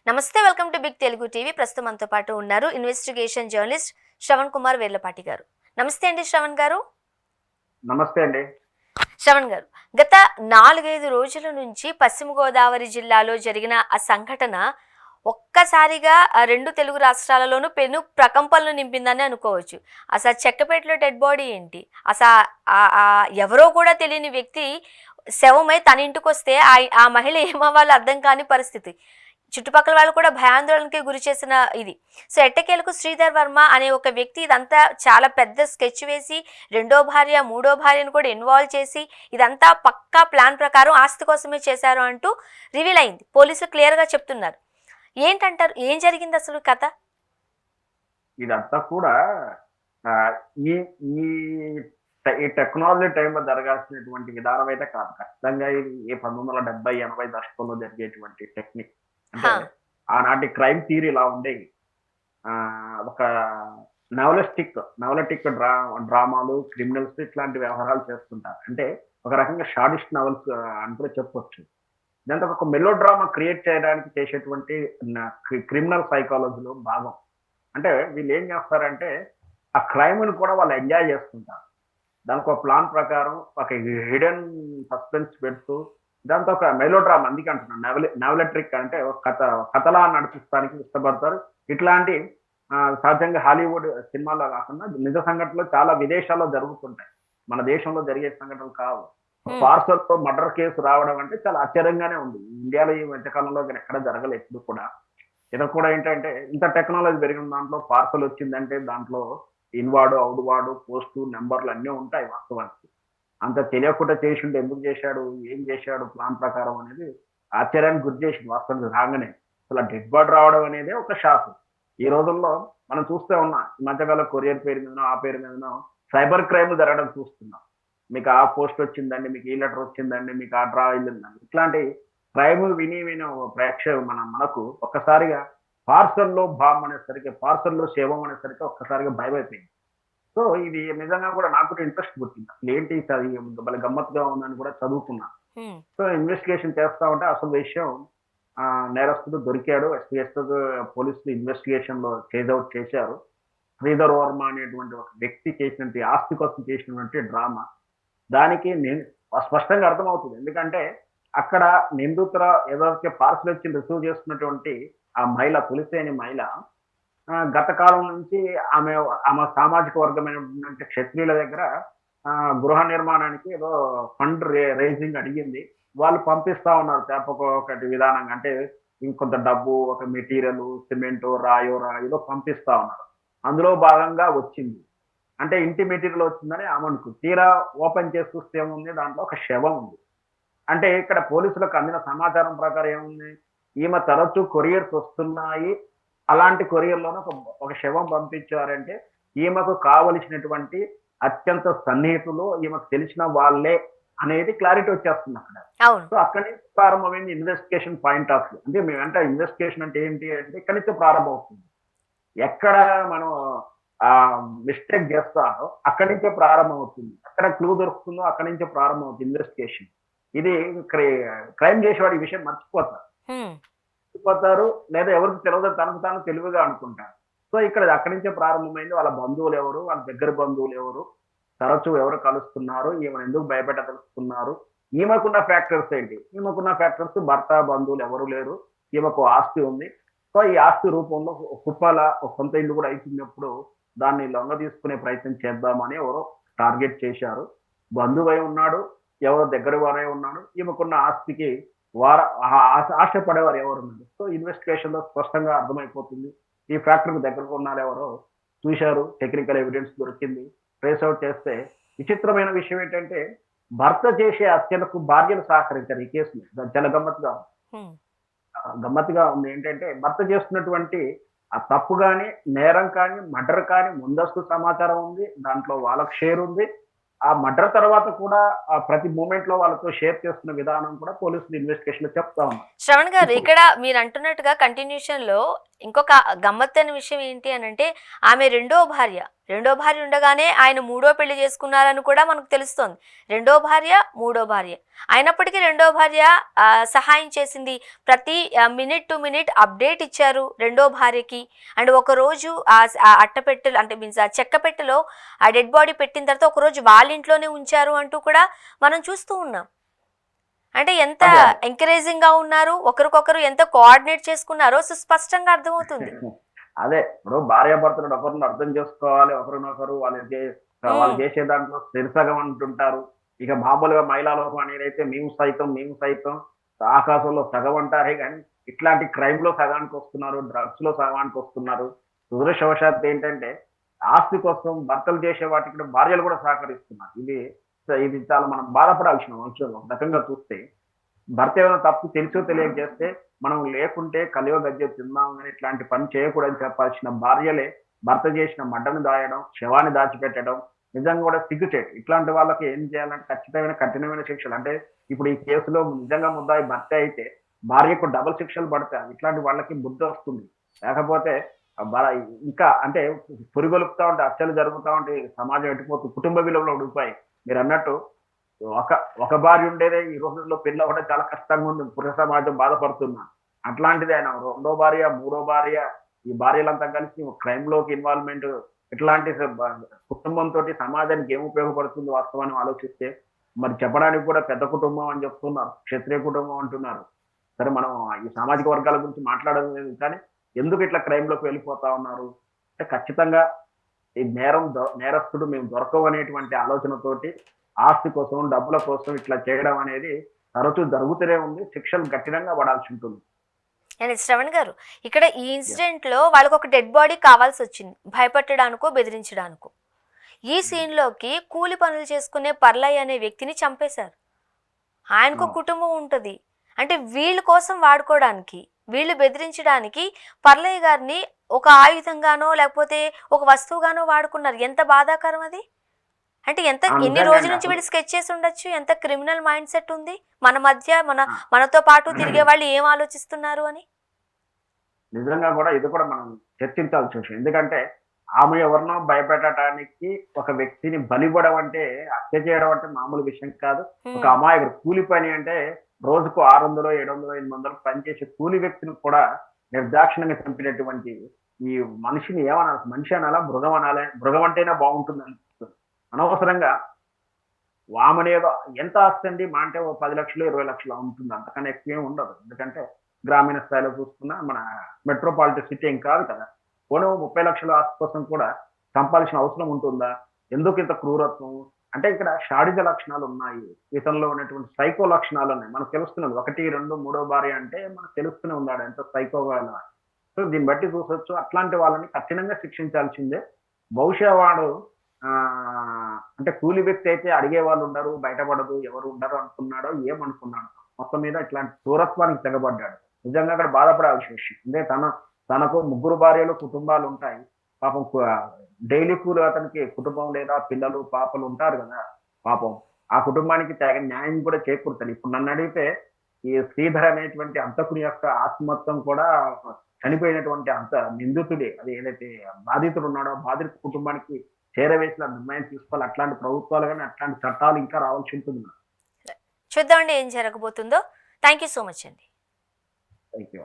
నమస్తే, welcome to big Telugu TV. ప్రస్తుతం మనతో పాటు ఉన్నారు ఇన్వెస్టిగేషన్ జర్నలిస్ట్ శ్రవణ్ కుమార్ వేర్లపాటి గారు. నమస్తే అండి శ్రవణ్ గారు. నమస్తే అండి. శ్రవణ్ గారు, గత 4-5 రోజుల నుంచి పశ్చిమ గోదావరి జిల్లాలో జరిగిన ఆ సంఘటన ఒక్కసారిగా రెండు తెలుగు రాష్ట్రాలలోనూ పెను ప్రకంపనలు నింపిందని అనుకోవచ్చు. అసలు చెక్కపేటలో డెడ్ బాడీ ఏంటి, అసలు ఎవరో కూడా తెలియని వ్యక్తి శవమై తన ఇంటికి వస్తే ఆ మహిళ ఏమవ్వాలో అర్థం కాని పరిస్థితి. చుట్టుపక్కల వాళ్ళు కూడా భయాందోళనకి గురి చేసిన ఇది. సో ఎట్టకేలకు శ్రీధర్ వర్మ అనే ఒక వ్యక్తి ఇదంతా చాలా పెద్ద స్కెచ్ వేసి రెండో భార్య మూడో భార్యను కూడా ఇన్వాల్వ్ చేసి ఇదంతా పక్కా ప్లాన్ ప్రకారం ఆస్తి కోసమే చేశారు అంటూ రివీల్ అయింది. పోలీసులు క్లియర్గా చెప్తున్నారు. ఏంటంటారు, ఏం జరిగింది అసలు కథ? ఇదంతా కూడా ఈ ఈ టెక్నాలజీ టైంలో జరగాల్సినటువంటి విధానం అయితే కాదు. ఖచ్చితంగా ఇది 1970-80 దశకంలో జరిగేటువంటి టెక్నిక్. అంటే ఆనాటి క్రైమ్ థియరీ ఇలా ఉండేవి. ఒక నవలటిక్ డ్రామాలు, క్రిమినల్స్ ఇట్లాంటి వ్యవహారాలు చేస్తుంటారు. అంటే ఒక రకంగా షార్టిస్ట్ నవల్స్ అని కూడా చెప్పొచ్చు. దాంతో ఒక మెలో డ్రామా క్రియేట్ చేయడానికి చేసేటువంటి క్రిమినల్ సైకాలజీలో భాగం. అంటే వీళ్ళు ఏం చేస్తారంటే ఆ క్రైమ్ని కూడా వాళ్ళు ఎంజాయ్ చేసుకుంటారు. దానికి ఒక ప్లాన్ ప్రకారం ఒక హిడెన్ సస్పెన్స్ పెడుతూ దాంతో ఒక మెలో డ్రామా, అందుకే అంటున్నాను నవలెట్రిక్ అంటే ఒక కథలా నడిపిస్తానికి ఇష్టపడతారు. ఇట్లాంటి సహజంగా హాలీవుడ్ సినిమాల్లో కాకుండా నిజ సంఘటనలు చాలా విదేశాల్లో జరుగుతుంటాయి. మన దేశంలో జరిగే సంఘటనలు కావు. పార్సల్తో మర్డర్ కేసు రావడం అంటే చాలా ఆశ్చర్యంగానే ఉంది. ఇండియాలో ఈ మధ్యకాలంలో ఎక్కడ జరగలేదు ఎప్పుడు కూడా. ఇది కూడా ఏంటంటే ఇంత టెక్నాలజీ పెరిగిన దాంట్లో పార్సల్ వచ్చిందంటే దాంట్లో ఇన్వాడు, అవుట్వాడు, పోస్టు, నెంబర్లు అన్నీ ఉంటాయి. వాస్తవానికి అంత తెలియకుండా చేసిండు, ఎందుకు చేశాడు, ఏం చేశాడు ప్లాన్ ప్రకారం అనేది ఆశ్చర్యానికి గురి చేసింది. వాస్తవానికి రాగానే అసలు డెడ్ బాడీ రావడం అనేది ఒక షాక్. ఈ రోజుల్లో మనం చూస్తే ఉన్నాం, ఈ మధ్యకాలం కొరియర్ పేరు మీదనో ఆ పేరు మీదనో సైబర్ క్రైమ్ జరగడం చూస్తున్నాం. మీకు ఆ పోస్ట్ వచ్చిందండి, మీకు ఈ లెటర్ వచ్చిందండి, మీకు ఆ డ్రా అయిందండి, ఇట్లాంటి క్రైమ్ విని మనకు ఒక్కసారిగా పార్సల్లో బాంబ్ అనేసరికి, పార్సల్లో శవం అనేసరికి ఒక్కసారిగా భయం అయిపోయింది. సో ఇది నిజంగా కూడా నాకు కూడా ఇంట్రెస్ట్ పుట్టింది. అసలు ఏంటి భలే గమ్మత్తుగా ఉందని కూడా చదువుకున్నాను. సో ఇన్వెస్టిగేషన్ చేస్తా ఉంటే అసలు విషయం నేరస్తుడు దొరికాడు. పోలీసులు ఇన్వెస్టిగేషన్ లో చేజ్అవుట్ చేశారు. శ్రీధర్ వర్మ అనేటువంటి ఒక వ్యక్తి చేసినటువంటి ఆస్తి కోసం చేసినటువంటి డ్రామా దానికి స్పష్టంగా అర్థమవుతుంది. ఎందుకంటే అక్కడ నిందితుల ఏదైతే పార్సల్ వచ్చి రిసీవ్ చేసుకున్నటువంటి ఆ మహిళ, తులసేని మహిళ, గత కాలం నుంచి ఆమె సామాజిక వర్గమైనటువంటి క్షత్రియుల దగ్గర గృహ నిర్మాణానికి ఏదో ఫండ్ రేజింగ్ అడిగింది. వాళ్ళు పంపిస్తా ఉన్నారు ఒకటి విధానంగా. అంటే ఇంకొంత డబ్బు, ఒక మెటీరియల్, సిమెంట్, రాయో ఏదో పంపిస్తా ఉన్నారు. అందులో భాగంగా వచ్చింది. అంటే ఇంటి మెటీరియల్ వచ్చిందని ఆమెకు తీరా ఓపెన్ చేసి చూస్తే ఏముంది, దాంట్లో ఒక శవం ఉంది. అంటే ఇక్కడ పోలీసులకు అందిన సమాచారం ప్రకారం ఏముంది, ఈమె తరచూ కొరియర్స్ వస్తున్నాయి, అలాంటి కొరియర్లోనే ఒక శవం పంపించారంటే ఈమెకు కావలసినటువంటి అత్యంత సన్నిహితులు, ఈమెకు తెలిసిన వాళ్ళే అనేది క్లారిటీ వచ్చేస్తుంది అక్కడ. సో అక్కడి నుంచి ప్రారంభమైంది ఇన్వెస్టిగేషన్ పాయింట్ ఆఫ్ వ్యూ. అంటే మేమంటే ఇన్వెస్టిగేషన్ అంటే ఏంటి అంటే ఇక్కడి నుంచి ప్రారంభం అవుతుంది. ఎక్కడ మనం మిస్టేక్ చేస్తానో అక్కడి నుంచే ప్రారంభం అవుతుంది. ఎక్కడ క్లూ దొరుకుతుందో అక్కడి నుంచే ప్రారంభం అవుతుంది ఇన్వెస్టిగేషన్. ఇది క్రైమ్ చేసేవాడు ఈ విషయం మర్చిపోతారు, లేదా ఎవరికి తెలియదు, తనకు తాను తెలివిగా అనుకుంటారు. సో ఇక్కడ అక్కడి నుంచే ప్రారంభమైంది. వాళ్ళ బంధువులు ఎవరు, వాళ్ళ దగ్గర బంధువులు ఎవరు, తరచూ ఎవరు కలుస్తున్నారు, ఈమెను ఎందుకు భయపెట్టదలుస్తున్నారు, ఈమెకున్న ఫ్యాక్టర్స్ ఏంటి. ఈమెకున్న ఫ్యాక్టర్స్ భర్త, బంధువులు ఎవరు లేరు, ఈమెకు ఆస్తి ఉంది. సో ఈ ఆస్తి రూపంలో కుప్పాల సొంత ఇల్లు కూడా అయిపోయినప్పుడు దాన్ని లొంగ తీసుకునే ప్రయత్నం చేద్దామని ఎవరో టార్గెట్ చేశారు. బంధువై ఉన్నాడు, ఎవరో దగ్గర వారే ఉన్నాడు, ఈమెకున్న ఆస్తికి ఆశపడేవారు ఎవరున్నారు. సో ఇన్వెస్టిగేషన్ లో స్పష్టంగా అర్థమైపోతుంది. ఈ ఫ్యాక్టరీకి దగ్గరకు ఉన్న ఎవరో చూశారు, టెక్నికల్ ఎవిడెన్స్ దొరికింది, ట్రేస్ అవుట్ చేస్తే విచిత్రమైన విషయం ఏంటంటే భర్త చేసే హత్యలకు భార్యను సహకరించారు. ఈ కేసులో చాలా గమ్మత్తుగా ఉంది ఏంటంటే భర్త చేస్తున్నటువంటి ఆ తప్పు కానీ, నేరం కానీ, మర్డర్ కానీ ముందస్తు సమాచారం ఉంది, దాంట్లో వాళ్ళకు షేర్ ఉంది. ఆ మర్డర్ తర్వాత కూడా ప్రతి మూమెంట్ లో వాళ్ళతో షేర్ చేస్తున్న విధానం కూడా పోలీసులు ఇన్వెస్టిగేషన్ లో చెప్తా ఉన్నారు. శ్రవణ్ గారు, ఇక్కడ మీరు అంటున్నట్టుగా కంటిన్యూషన్ లో ఇంకొక గమ్మత్తైన విషయం ఏంటి అని అంటే ఆమె రెండో భార్య ఉండగానే ఆయన మూడో పెళ్లి చేసుకున్నారని కూడా మనకు తెలుస్తోంది. రెండో భార్య మూడో భార్య అయినప్పటికీ రెండో భార్య సహాయం చేసింది. ప్రతి మినిట్ టు మినిట్ అప్డేట్ ఇచ్చారు రెండో భార్యకి. అండ్ ఒకరోజు ఆ అట్టపెట్టెలు అంటే మీన్స్ ఆ చెక్క పెట్టెలో ఆ డెడ్ బాడీ పెట్టిన తర్వాత ఒకరోజు వాళ్ళ ఇంట్లోనే ఉంచారు అంటూ కూడా మనం చూస్తూ ఉన్నాం. అంటే ఎంత అదే ఎంకరేజింగ్ గా ఉన్నారు, ఒకరికొకరు ఎంత కోఆర్డినేట్ చేసుకున్నారో సుస్పష్టంగా అర్థమవుతుంది. అదే ఇప్పుడు భార్యాభర్తలు ఒకరిని అర్థం చేసుకోవాలి, ఒకరినొకరు వాళ్ళు ఉమ్, చేసే దాంట్లో శిరసగం అంటుంటారు. ఇక మామూలుగా మహిళా లోకం అనేది అయితే మేము సైతం ఆకాశంలో సగం అంటారే కానీ ఇట్లాంటి క్రైమ్ లో సగానికి వస్తున్నారు, డ్రగ్స్ లో సగానికి వస్తున్నారు. దురదృష్టవశాత్తు ఏంటంటే ఆస్తి కోసం భర్తలు చేసే వాటికి కూడా భార్యలు కూడా సహకరిస్తున్నారు. ఇది చాలా మనం బాధపడాల్సిన అంశం. ఒక రకంగా చూస్తే భర్త ఏమైనా తప్పు తెలుసో తెలియక చేస్తే మనం లేకుంటే కలియో గజ్జె తిందాం అని ఇట్లాంటి పని చేయకూడదని చెప్పాల్సిన భార్యలే భర్త చేసిన మడ్డను దాయడం, శవాన్ని దాచిపెట్టడం నిజంగా కూడా సిగ్గుచేటు. ఇట్లాంటి వాళ్ళకి ఏం చేయాలంటే ఖచ్చితమైన కఠినమైన శిక్షలు. అంటే ఇప్పుడు ఈ కేసులో నిజంగా ముద్దాయి భర్త అయితే భార్యకు డబుల్ శిక్షలు పడతాయి. ఇట్లాంటి వాళ్ళకి బుద్ధి వస్తుంది. లేకపోతే ఆ భర ఇంకా అంటే పురిగొలుపుతా ఉంటే హత్యలు జరుగుతా ఉంటే సమాజం ఎటుపోతుంది, కుటుంబ విలువలు ఉడిపోయి. మీరు అన్నట్టు ఒక ఒక భార్య ఉండేదే ఈ రోజుల్లో పెళ్ళి అవ్వడం చాలా కష్టంగా ఉంది. పురుష సమాజం బాధపడుతున్నా. అట్లాంటిది ఆయన రెండో భార్య, మూడో భార్య, ఈ భార్యలంతా కలిసి క్రైమ్ లోకి ఇన్వాల్వ్మెంట్ ఇట్లాంటి కుటుంబంతో సమాజానికి ఏం ఉపయోగపడుతుంది వాస్తవాన్ని ఆలోచిస్తే. మరి చెప్పడానికి కూడా పెద్ద కుటుంబం అని చెప్తున్నారు, క్షత్రియ కుటుంబం అంటున్నారు. సరే మనం ఈ సామాజిక వర్గాల గురించి మాట్లాడడం లేదు కానీ ఎందుకు ఇట్లా క్రైమ్ లోకి వెళ్ళిపోతా ఉన్నారు అంటే ఖచ్చితంగా ఈ నేరస్తుడు మేము దొరకవు అనేటువంటి ఆలోచనతోటి ఆస్తి కోసం, డబ్బుల కోసం ఇట్లా చేయడం అనేది తరచూ జరుగుతూనే ఉంది. శిక్షలు కఠినంగా పడాల్సి ఉంటుంది. అండ్ శ్రవణ్ గారు, ఇక్కడ ఈ ఇన్సిడెంట్ లో వాళ్ళకి ఒక డెడ్ బాడీ కావాల్సి వచ్చింది, భయపెట్టడానికో బెదిరించడానికో. ఈ సీన్ లోకి కూలి పనులు చేసుకునే పర్లయ్య అనే వ్యక్తిని చంపేశారు. ఆయనకు కుటుంబం ఉంటుంది. అంటే వీళ్ళ కోసం వాడుకోవడానికి, వీళ్ళు బెదిరించడానికి పర్లయ్య గారిని ఒక ఆయుధంగానో లేకపోతే ఒక వస్తువుగానో వాడుకున్నారు. ఎంత బాధాకరం అది. అంటే ఎన్ని రోజుల నుంచి వీళ్ళు స్కెచ్ చేసి ఉండొచ్చు, ఎంత క్రిమినల్ మైండ్ సెట్ ఉంది మన మధ్య, మనతో పాటు తిరిగే వాళ్ళు ఏం ఆలోచిస్తున్నారు అని. నిజంగా కూడా ఇది కూడా మనం చర్చించాల్సిన విషయం. ఎందుకంటే ఆమె ఎవరినో భయపెట్టడానికి ఒక వ్యక్తిని బలివ్వడం అంటే, హత్య చేయడం అంటే మామూలు విషయం కాదు. ఒక అమాయకుడు కూలి పని అంటే రోజుకు 600, 700, 800 పనిచేసే కూలి వ్యక్తిని కూడా నిర్దాక్షిణ్యంగా చంపినటువంటి ఈ మనిషిని ఏమనాలి, మనిషి అనాలా, మృగం అనాలి? మృగం అంటేనే బాగుంటుంది అనిపిస్తుంది. అనవసరంగా వామనేదో ఎంత ఆస్తి అండి, మా అంటే 10 లక్షలు 20 లక్షలు ఉంటుంది, అంతకన్నా ఎక్కువ ఏమి ఉండదు. ఎందుకంటే గ్రామీణ స్థాయిలో చూసుకున్నా మన మెట్రోపాలిటన్ సిటీ ఏం కాదు కదా. పోనీ 30 లక్షల ఆస్తి కోసం కూడా చంపాల్సిన అవసరం ఉంటుందా? ఎందుకు ఇంత క్రూరత్వం? అంటే ఇక్కడ షాడిజ లక్షణాలు ఉన్నాయి, ఇతనిలో ఉన్నటువంటి సైకో లక్షణాలు ఉన్నాయి. మనకు తెలుస్తున్నది 1, 2, 3వ భార్య అంటే మనకు తెలుస్తూనే ఉన్నాడు ఎంత సైకోగా. సో దీన్ని బట్టి చూసొచ్చు అట్లాంటి వాళ్ళని కఠినంగా శిక్షించాల్సిందే. బహుశా వాడు అంటే కూలి వ్యక్తి అయితే అడిగే వాళ్ళు ఉండరు, బయటపడదు, ఎవరు ఉండరు అనుకున్నాడో ఏమనుకున్నాడు. మొత్తం మీద ఇట్లాంటి దూరత్వానికి తెగబడ్డాడు. నిజంగా అక్కడ బాధపడాల్సిన విషయం. అంటే తనకు 3 భార్యలు, కుటుంబాలు ఉంటాయి. పాపం డైలీ కూలి అతనికి కుటుంబం లేదా పిల్లలు పాపలు ఉంటారు కదా. పాపం ఆ కుటుంబానికి తగిన న్యాయం కూడా చేకూరుతుంది. ఇప్పుడు నన్ను అడిగితే ఈ శ్రీధర్ అనేటువంటి అంతకుని యొక్క ఆస్తి మొత్తం కూడా చనిపోయినటువంటి అంత నిందితుడే, అది ఏదైతే బాధితుడు ఉన్నాడో బాధిత కుటుంబానికి చేరవేసిన నిర్ణయం తీసుకోవాలి. అట్లాంటి ప్రభుత్వాలు కానీ అట్లాంటి చట్టాలు ఇంకా రావాల్సి ఉంటుంది. చూద్దామండి ఏం జరగబోతుందో. థ్యాంక్ యూ సో మచ్ అండి. Thank you.